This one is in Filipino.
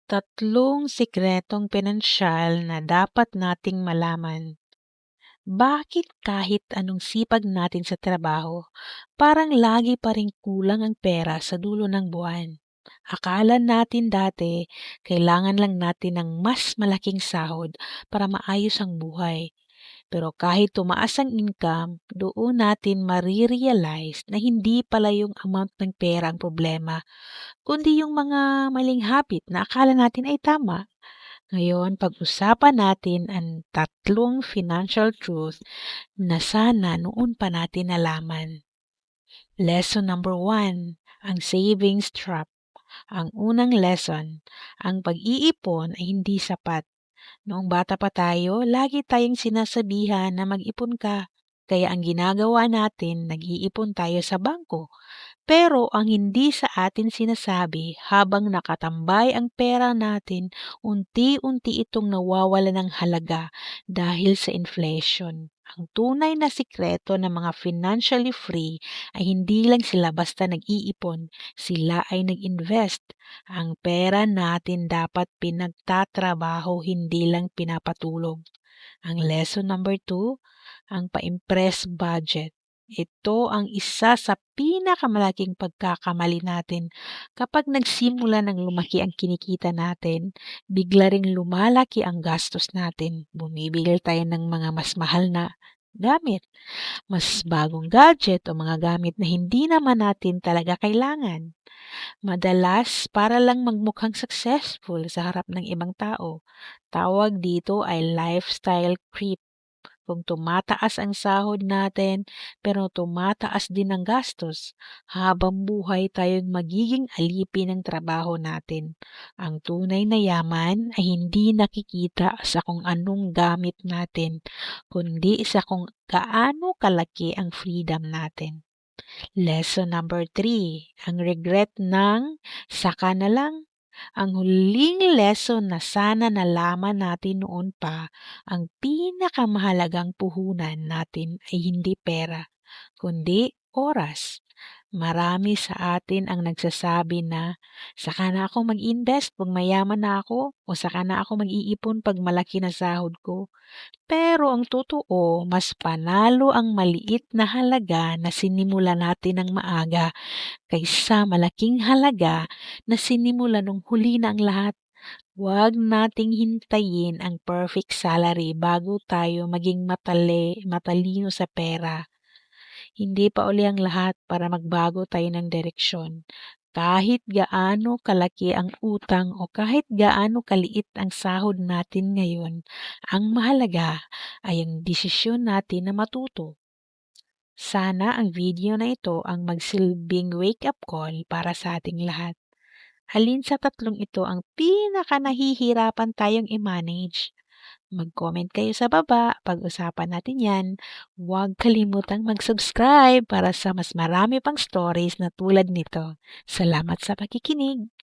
Tatlong sikretong pinansyal na dapat nating malaman. Bakit kahit anong sipag natin sa trabaho, parang lagi pa ring kulang ang pera sa dulo ng buwan? Akala natin dati, kailangan lang natin ng mas malaking sahod para maayos ang buhay. Pero kahit tumaas ang income, doon natin marirealize na hindi pala yung amount ng pera ang problema, kundi yung mga maling habit na akala natin ay tama. Ngayon, pag-usapan natin ang tatlong financial truth na sana noon pa natin nalaman. Lesson number 1, ang savings trap. Ang unang lesson, ang pag-iipon ay hindi sapat. Noong bata pa tayo, lagi tayong sinasabihan na mag-ipon ka. Kaya ang ginagawa natin, nag-iipon tayo sa bangko. Pero ang hindi sa atin sinasabi, habang nakatambay ang pera natin, unti-unti itong nawawala ng halaga dahil sa inflation. Ang tunay na sikreto ng mga financially free ay hindi lang sila basta nag-iipon, sila ay nag-invest. Ang pera natin dapat pinagtatrabaho, hindi lang pinapatulog. Ang lesson number 2, ang pa-impress budget. Ito ang isa sa pinakamalaking pagkakamali natin. Kapag nagsimula ng lumaki ang kinikita natin, bigla ring lumalaki ang gastos natin. Bumibili tayo ng mga mas mahal na gamit, mas bagong gadget o mga gamit na hindi naman natin talaga kailangan. Madalas para lang magmukhang successful sa harap ng ibang tao. Tawag dito ay lifestyle creep. Kung tumataas ang sahod natin, pero tumataas din ang gastos, habang buhay tayong magiging alipin ng trabaho natin. Ang tunay na yaman ay hindi nakikita sa kung anong gamit natin, kundi sa kung gaano kalaki ang freedom natin. Lesson number 3, ang regret ng saka na lang. Ang huling lesson na sana nalaman natin noon pa, ang pinakamahalagang puhunan natin ay hindi pera, kundi oras. Marami sa atin ang nagsasabi na, saka na ako mag-invest pag mayaman na ako o saka na ako mag-iipon pag malaki na sahod ko. Pero ang totoo, mas panalo ang maliit na halaga na sinimula natin ng maaga kaysa malaking halaga na sinimula nung huli na ang lahat. Huwag nating hintayin ang perfect salary bago tayo maging matalino sa pera. Hindi pa uli ang lahat para magbago tayo ng direksyon. Kahit gaano kalaki ang utang o kahit gaano kaliit ang sahod natin ngayon, ang mahalaga ay ang desisyon natin na matuto. Sana ang video na ito ang magsilbing wake-up call para sa ating lahat. Alin sa tatlong ito ang pinaka-nahihirapan tayong i-manage? Mag-comment kayo sa baba, pag-usapan natin yan. Huwag kalimutang mag-subscribe para sa mas marami pang stories na tulad nito. Salamat sa pakikinig!